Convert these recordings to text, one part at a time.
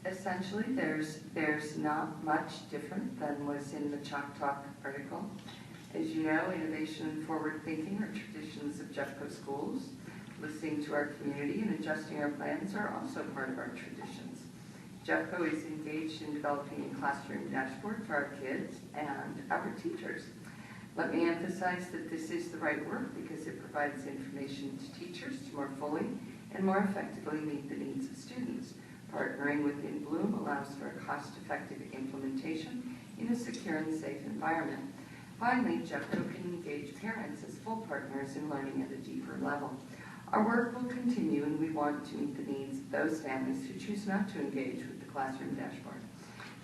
Essentially, there's not much different than was in the Chalk Talk article. As you know, innovation and forward thinking are traditions of Jeffco schools. Listening to our community and adjusting our plans are also part of our traditions. Jeffco is engaged in developing a classroom dashboard for our kids and our teachers. Let me emphasize that this is the right work because it provides information to teachers to more fully and more effectively meet the needs of students. Partnering with inBloom allows for a cost-effective implementation in a secure and safe environment. Finally, Jeffco can engage parents as full partners in learning at a deeper level. Our work will continue, and we want to meet the needs of those families who choose not to engage with the classroom dashboard.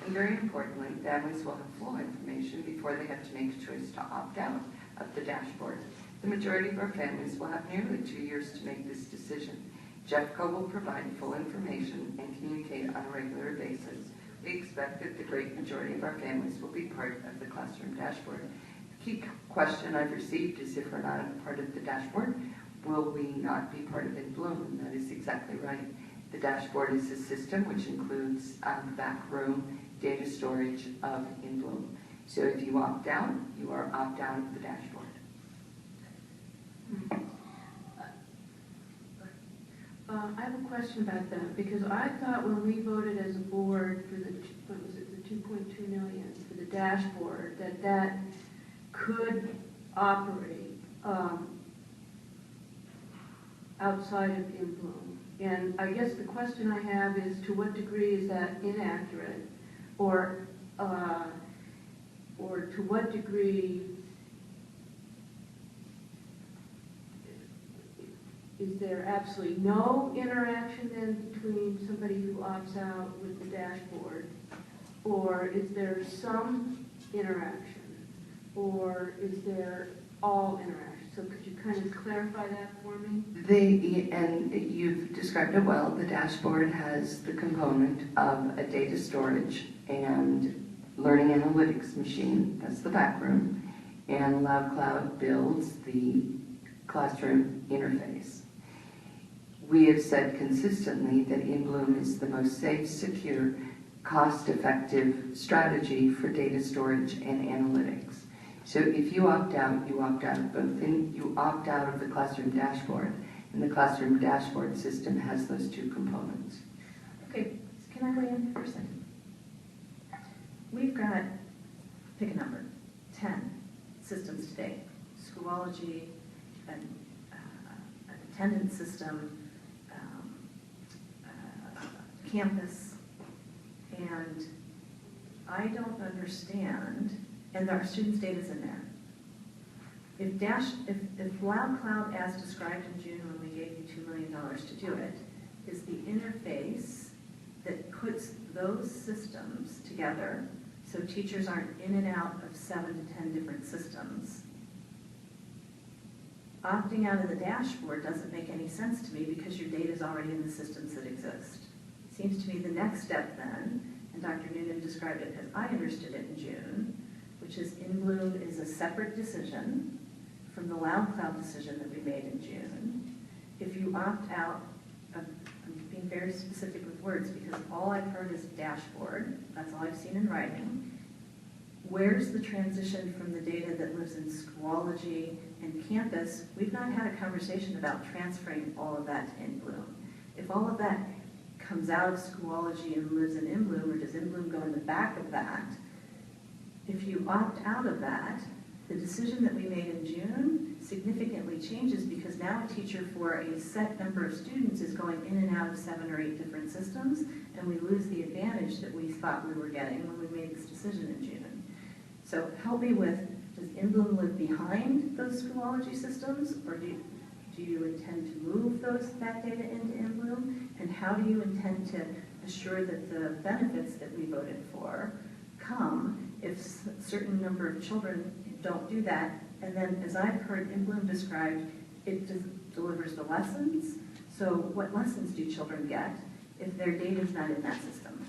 And very importantly, families will have full information before they have to make a choice to opt out of the dashboard. The majority of our families will have nearly 2 years to make this decision. Jeffco will provide full information and communicate on a regular basis. We expect that the great majority of our families will be part of the classroom dashboard. The key question I've received is if we're not a part of the dashboard, will we not be part of inBloom? And that is exactly right. The dashboard is a system which includes the back room data storage of inBloom. So if you opt out, you are opt out of the dashboard. I have a question about that because I thought when we voted as a board for the, what was it, the 2.2 million for the dashboard, that could operate outside of inBloom. And I guess the question I have is, to what degree is that inaccurate, or to what degree is there absolutely no interaction then between somebody who opts out with the dashboard, or is there some interaction, or is there all interaction? So could you kind of clarify that for me? And you've described it well. The dashboard has the component of a data storage and learning analytics machine, that's the back room, and LoudCloud builds the classroom interface. We have said consistently that inBloom is the most safe, secure, cost-effective strategy for data storage and analytics. So if you opt out, you opt out of both. You opt out of the classroom dashboard, and the classroom dashboard system has those two components. Okay, can I weigh in for a second? We've got, pick a number, 10 systems today. Schoology, an attendance system, campus, and I don't understand, and our students' data's in there. If LoudCloud, as described in June when we gave you $2 million to do it, is the interface that puts those systems together so teachers aren't in and out of 7 to 10 different systems, opting out of the dashboard doesn't make any sense to me because your data is already in the systems that exist. It seems to me the next step then, and Dr. Noonan described it as I understood it in June, which is inBloom is a separate decision from the LoudCloud decision that we made in June. If you opt out, I'm being very specific with words because all I've heard is dashboard. That's all I've seen in writing. Where's the transition from the data that lives in Schoology and campus? We've not had a conversation about transferring all of that to inBloom. If all of that comes out of Schoology and lives in inBloom, or does inBloom go in the back of that? If you opt out of that, the decision that we made in June significantly changes because now a teacher for a set number of students is going in and out of 7 or 8 different systems, and we lose the advantage that we thought we were getting when we made this decision in June. So help me with, does inBloom live behind those Schoology systems, or do you intend to move that data into inBloom? And how do you intend to assure that the benefits that we voted for come if a certain number of children don't do that? And then, as I've heard inBloom described, it delivers the lessons. So what lessons do children get if their data is not in that system?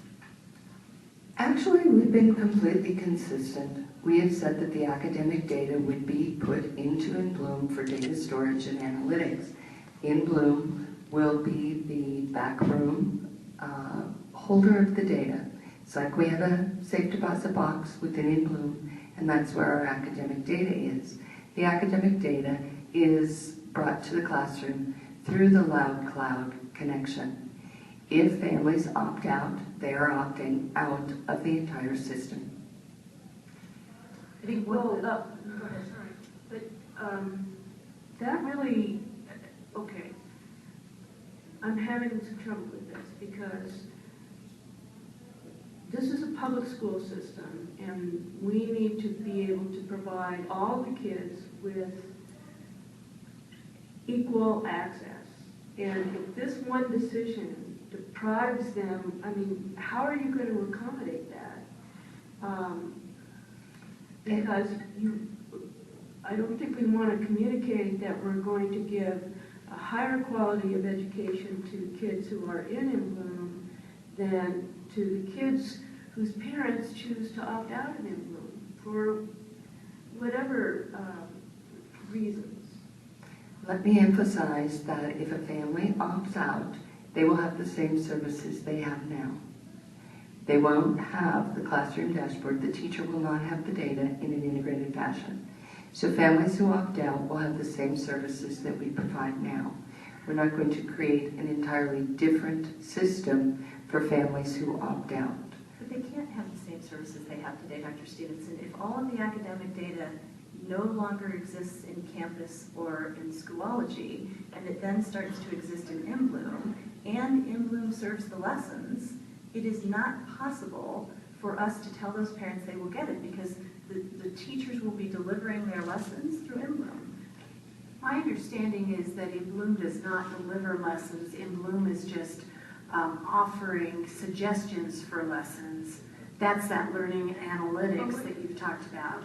Actually, we've been completely consistent. We have said that the academic data would be put into inBloom for data storage and analytics. inBloom will be the backroom holder of the data. It's like we have a safe deposit box within inBloom, and that's where our academic data is. The academic data is brought to the classroom through the Loud Cloud connection. If families opt out, they are opting out of the entire system. I think Well, go ahead, sorry. But that really, okay. I'm having some trouble with this because this is a public school system and we need to be able to provide all the kids with equal access. And if this one decision deprives them, I mean, how are you going to accommodate that? Because I don't think we want to communicate that we're going to give a higher quality of education to kids who are in inBloom than to the kids whose parents choose to opt out of inBloom for whatever reasons. Let me emphasize that if a family opts out, they will have the same services they have now. They won't have the classroom dashboard. The teacher will not have the data in an integrated fashion. So families who opt out will have the same services that we provide now. We're not going to create an entirely different system for families who opt out. But they can't have the same services they have today, Dr. Stevenson. If all of the academic data no longer exists in campus or in Schoology, and it then starts to exist in inBloom, and inBloom serves the lessons, it is not possible for us to tell those parents they will get it because the teachers will be delivering their lessons through inBloom. My understanding is that inBloom does not deliver lessons. inBloom is just offering suggestions for lessons. That's that learning analytics that you've talked about.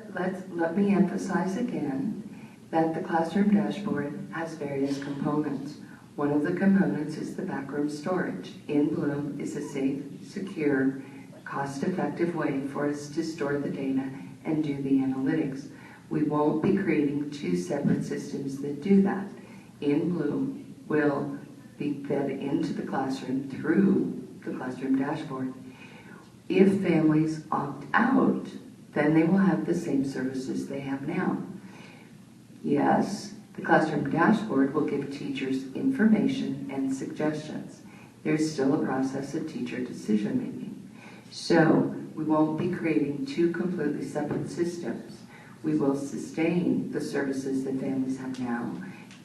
Let me emphasize again that the classroom dashboard has various components. One of the components is the backroom storage. inBloom is a safe, secure, cost-effective way for us to store the data and do the analytics. We won't be creating two separate systems that do that. inBloom will be fed into the classroom through the classroom dashboard. If families opt out, then they will have the same services they have now. Yes, the classroom dashboard will give teachers information and suggestions. There's still a process of teacher decision making. So we won't be creating two completely separate systems. We will sustain the services that families have now,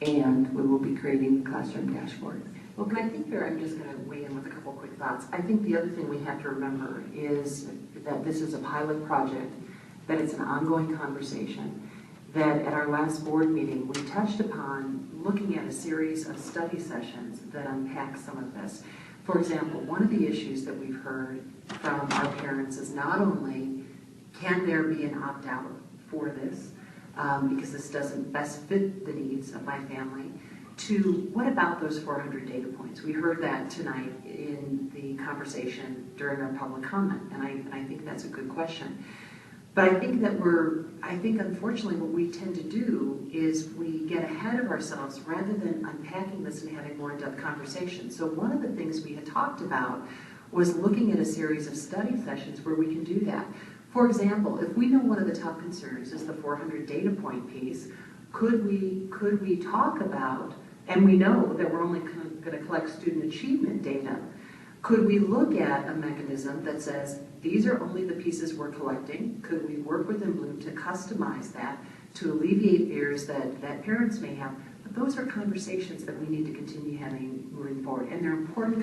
and we will be creating the classroom dashboard. Well, I think I'm just going to weigh in with a couple quick thoughts. I think the other thing we have to remember is that this is a pilot project, that it's an ongoing conversation, that at our last board meeting, we touched upon looking at a series of study sessions that unpack some of this. For example, one of the issues that we've heard from our parents is not only can there be an opt-out for this, because this doesn't best fit the needs of my family, to what about those 400 data points? We heard that tonight in the conversation during our public comment, and I think that's a good question. But I think unfortunately what we tend to do is we get ahead of ourselves rather than unpacking this and having more in-depth conversations. So one of the things we had talked about was looking at a series of study sessions where we can do that. For example, if we know one of the top concerns is the 400 data point piece, could we talk about, and we know that we're only going to collect student achievement data, could we look at a mechanism that says, these are only the pieces we're collecting? Could we work with inBloom to customize that, to alleviate fears that parents may have? But those are conversations that we need to continue having moving forward, and they're important conversations.